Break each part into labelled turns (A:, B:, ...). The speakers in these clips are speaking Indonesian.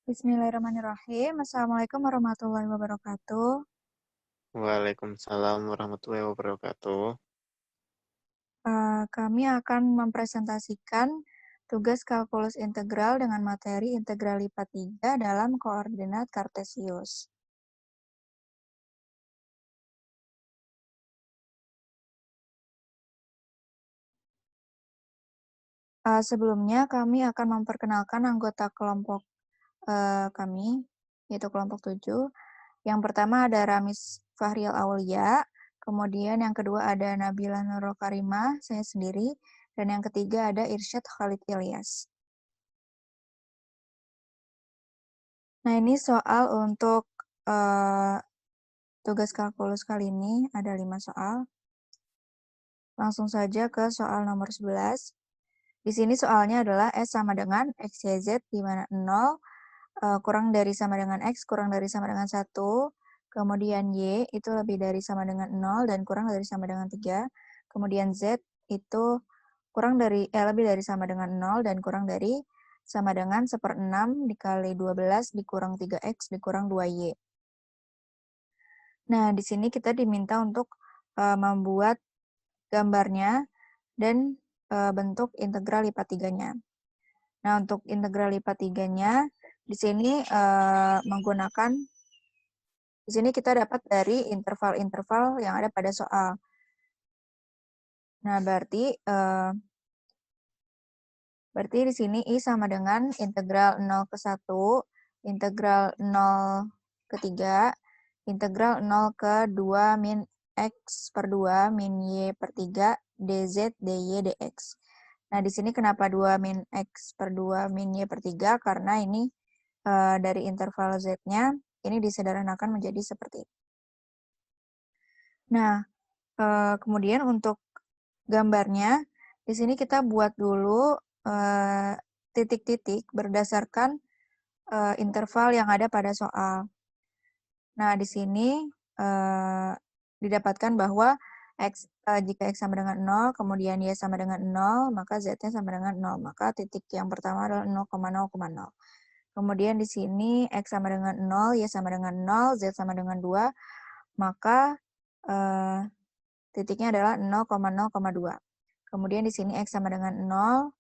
A: Bismillahirrahmanirrahim. Assalamualaikum warahmatullahi wabarakatuh.
B: Waalaikumsalam warahmatullahi wabarakatuh.
A: Kami akan mempresentasikan tugas kalkulus integral dengan materi integral lipat 3 dalam koordinat kartesius. Sebelumnya kami akan memperkenalkan anggota kelompok kami, yaitu kelompok 7. Yang pertama ada Ramis Fahrial Aulia, kemudian yang kedua ada Nabila Nurul Karimah, saya sendiri, dan yang ketiga ada Irsyad Khalid Ilyas. Nah, ini soal untuk tugas kalkulus kali ini, ada 5 soal. Langsung saja ke soal nomor 11. Di sini soalnya adalah S sama dengan X, Y, Z, di mana 0 kurang dari sama dengan X, kurang dari sama dengan 1. Kemudian Y itu lebih dari sama dengan 0 dan kurang dari sama dengan 3. Kemudian Z itu lebih dari sama dengan 0 dan kurang dari sama dengan 1/6 dikali 12 dikurang 3X dikurang 2Y. Nah, di sini kita diminta untuk membuat gambarnya dan bentuk integral lipat 3-nya. Nah, untuk integral lipat 3-nya, di sini kita dapat dari interval-interval yang ada pada soal. Nah, berarti di sini I sama dengan integral 0 ke 1, integral 0 ke 3, integral 0 ke 2 min X per 2 min Y per 3 dz dy dx. Nah, di sini kenapa 2 min X per 2 min Y per 3? Karena ini dari interval Z-nya, ini disederhanakan menjadi seperti ini. Nah, kemudian untuk gambarnya, di sini kita buat dulu titik-titik berdasarkan interval yang ada pada soal. Nah, di sini didapatkan bahwa jika X sama dengan 0, kemudian Y sama dengan 0, maka Z-nya sama dengan 0. Maka titik yang pertama adalah 0,0,0. Kemudian di sini X sama dengan 0, Y sama dengan 0, Z sama dengan 2, maka titiknya adalah 0,0,2. Kemudian di sini X sama dengan 0,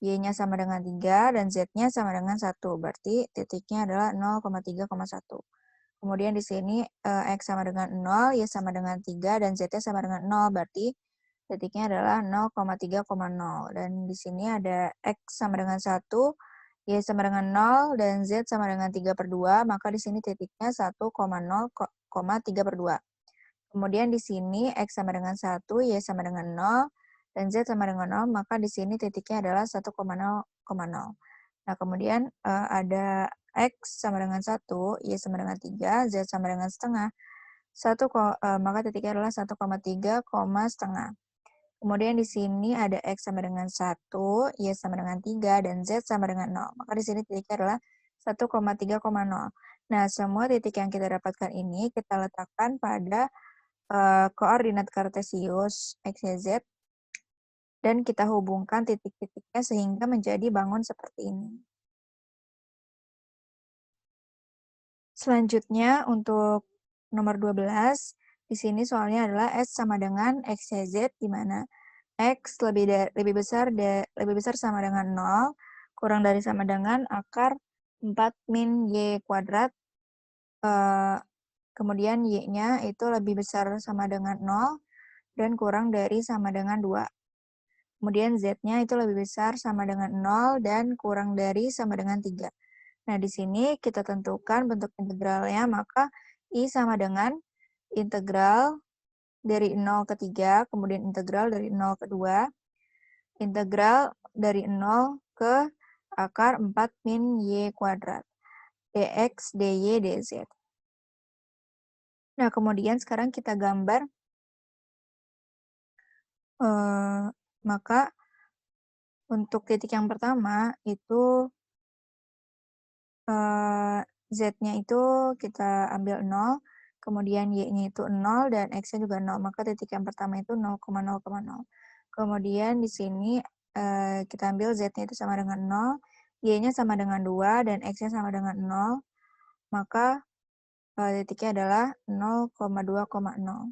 A: Y-nya sama dengan 3, dan Z-nya sama dengan 1. Berarti titiknya adalah 0,3,1. Kemudian di sini X sama dengan 0, Y sama dengan 3, dan Z-nya sama dengan 0. Berarti titiknya adalah 0,3,0. Dan di sini ada X sama dengan 1, Y sama dengan 0, dan Z sama dengan 3/2. Maka di sini titiknya 1,0,3/2. Kemudian di sini X sama dengan 1, Y sama dengan 0, dan Z sama dengan 0, maka di sini titiknya adalah 1,0,0. Nah, kemudian ada X sama dengan 1, Y sama dengan 3, Z sama dengan setengah, maka titiknya adalah 1,3, setengah. Kemudian di sini ada X sama dengan 1, Y sama dengan 3, dan Z sama dengan 0. Maka di sini titiknya adalah 1,3,0. Nah, semua titik yang kita dapatkan ini kita letakkan pada koordinat kartesius X, Y, Z, dan kita hubungkan titik-titiknya sehingga menjadi bangun seperti ini. Selanjutnya untuk nomor 12, di sini soalnya adalah S sama dengan X, Y, Z, di mana X lebih besar sama dengan 0, kurang dari sama dengan akar 4 min Y kuadrat, kemudian Y-nya itu lebih besar sama dengan 0, dan kurang dari sama dengan 2. Kemudian Z-nya itu lebih besar sama dengan 0 dan kurang dari sama dengan 3. Nah, di sini kita tentukan bentuk integralnya, maka I sama dengan integral dari 0 ke 3, kemudian integral dari 0 ke 2, integral dari 0 ke akar 4 min Y kuadrat, dx, dy, dz. Nah, kemudian sekarang kita gambar, maka untuk titik yang pertama itu Z-nya itu kita ambil 0, kemudian Y-nya itu 0, dan X-nya juga 0. Maka titik yang pertama itu 0,0,0. Kemudian di sini kita ambil Z-nya itu sama dengan 0, Y-nya sama dengan 2 dan X-nya sama dengan 0, maka titiknya adalah 0,2,0.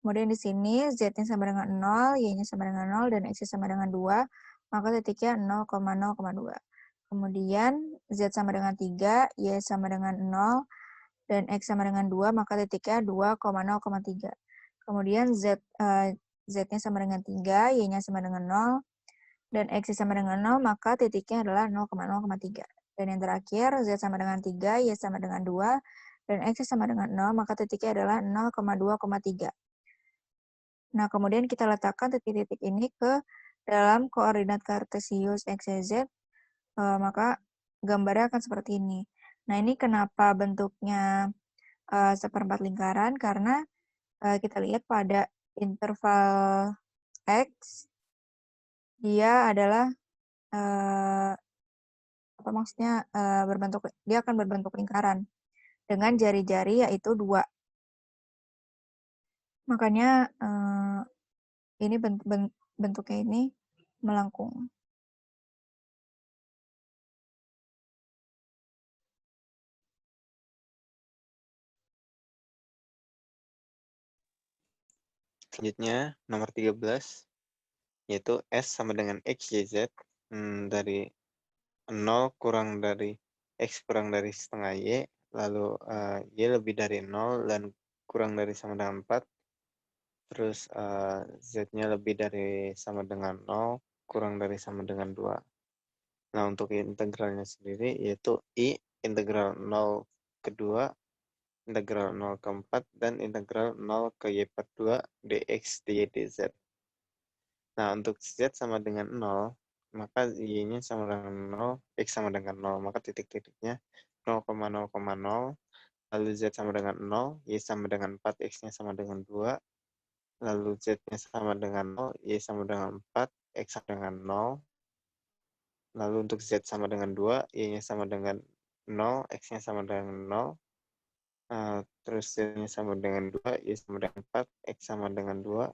A: Kemudian di sini Z-nya sama dengan 0, Y-nya sama dengan 0, dan X-nya sama dengan 2, maka titiknya 0,0,2. Kemudian Z sama dengan 3, Y sama dengan 0, dan X sama dengan 2, maka titiknya 2,0,3. Kemudian Z-nya sama dengan 3, Y-nya sama dengan 0, dan X sama dengan 0, maka titiknya adalah 0,0,3. Dan yang terakhir, Z sama dengan 3, Y sama dengan 2, dan X sama dengan 0, maka titiknya adalah 0,2,3. Nah, kemudian kita letakkan titik-titik ini ke dalam koordinat kartesius X, Y, Z, maka gambarnya akan seperti ini. Nah, ini kenapa bentuknya seperempat lingkaran? Karena kita lihat pada interval X, dia adalah apa maksudnya dia akan berbentuk lingkaran dengan jari-jari yaitu 2. Makanya ini bentuknya ini melengkung.
B: Selanjutnya, nomor 13, yaitu S sama dengan X, Y, Z. Dari 0 kurang dari X kurang dari setengah Y, lalu Y lebih dari 0 dan kurang dari sama dengan 4. Terus Z-nya lebih dari sama dengan 0, kurang dari sama dengan 2. Nah, untuk integralnya sendiri yaitu I integral 0 ke 2, integral 0 ke 4, dan integral 0 ke Y per 2 dx dy dz. Nah, untuk Z sama dengan 0, maka Y-nya sama dengan 0, X sama dengan 0, maka titik-titiknya 0,0,0, lalu Z sama dengan 0, Y sama dengan 4, X-nya sama dengan 2, lalu Z-nya sama dengan 0, Y sama dengan 4, X sama dengan 0, lalu untuk Z sama dengan 2, Y-nya sama dengan 0, X-nya sama dengan 0, terus Z-nya sama dengan 2, Y sama dengan 4, X sama dengan 2,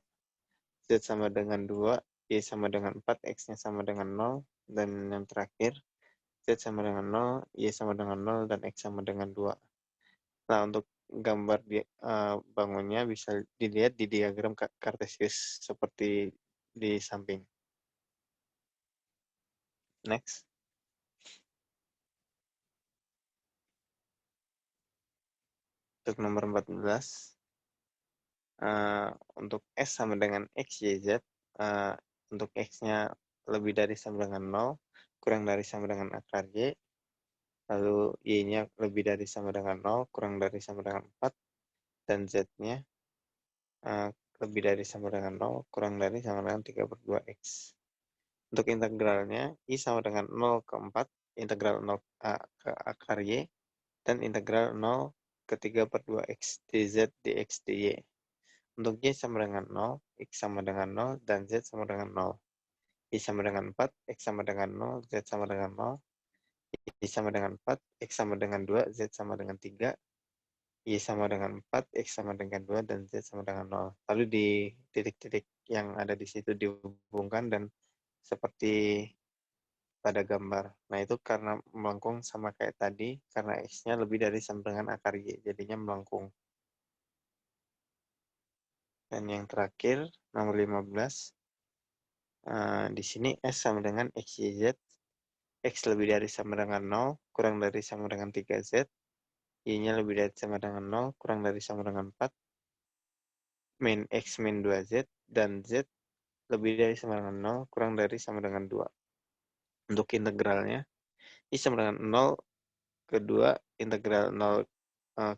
B: Z sama dengan 2, Y sama dengan 4, X-nya sama dengan 0, dan yang terakhir, Z sama dengan 0, Y sama dengan 0, dan X sama dengan 2. Nah, untuk gambar bangunnya bisa dilihat di diagram kartesius seperti di samping. Next. Untuk nomor 14, untuk S sama dengan X, Y, Z, untuk X-nya lebih dari sama dengan 0, kurang dari sama dengan akar Y, lalu Y-nya lebih dari sama dengan 0, kurang dari sama dengan 4, dan Z-nya lebih dari sama dengan 0, kurang dari sama dengan 3 per 2X. Untuk integralnya, I sama dengan 0 ke 4, integral 0 ke akar Y, dan integral 0 ke 3 per 2X dz dx dy. Untuk Y sama dengan 0, X sama dengan 0, dan Z sama dengan 0. Y sama dengan 4, X sama dengan 0, Z sama dengan 0. Y sama dengan 4, X sama dengan 2, Z sama dengan 3. Y sama dengan 4, X sama dengan 2, dan Z sama dengan 0. Lalu di titik-titik yang ada di situ dihubungkan dan seperti pada gambar. Nah, itu karena melengkung sama kayak tadi, karena X-nya lebih dari sama dengan akar Y, jadinya melengkung. Dan yang terakhir, nomor 15, di sini S sama dengan X, Y, Z. X lebih dari sama dengan 0, kurang dari sama dengan 3Z. Y-nya lebih dari sama dengan 0, kurang dari sama dengan 4. Min X min 2Z, dan Z lebih dari sama dengan 0, kurang dari sama dengan 2. Untuk integralnya, I sama dengan 0 ke 2, integral 0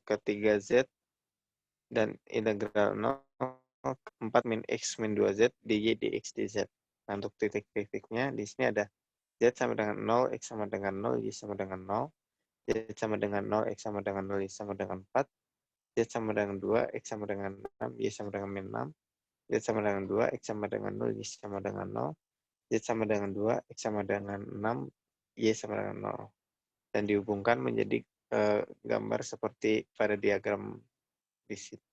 B: ke 3Z, dan integral 0 ke 4 min X min 2Z dy dx dz. Nah, untuk titik-titiknya, di sini ada Z sama dengan 0, X sama dengan 0, Y sama dengan 0, Z sama dengan 0, X sama dengan 0, Y sama dengan 4, Z sama dengan 2, X sama dengan 6, Y sama dengan min 6, Z sama dengan 2, X sama dengan 0, Y sama dengan 0, Z sama dengan 2, X sama dengan 6, Y sama dengan 0. Dan dihubungkan menjadi gambar seperti pada diagram di situ.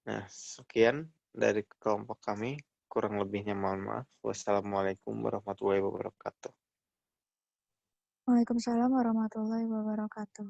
B: Nah, sekian dari kelompok kami. kurang lebihnya mohon maaf. Wassalamualaikum warahmatullahi wabarakatuh.
A: Waalaikumsalam warahmatullahi wabarakatuh.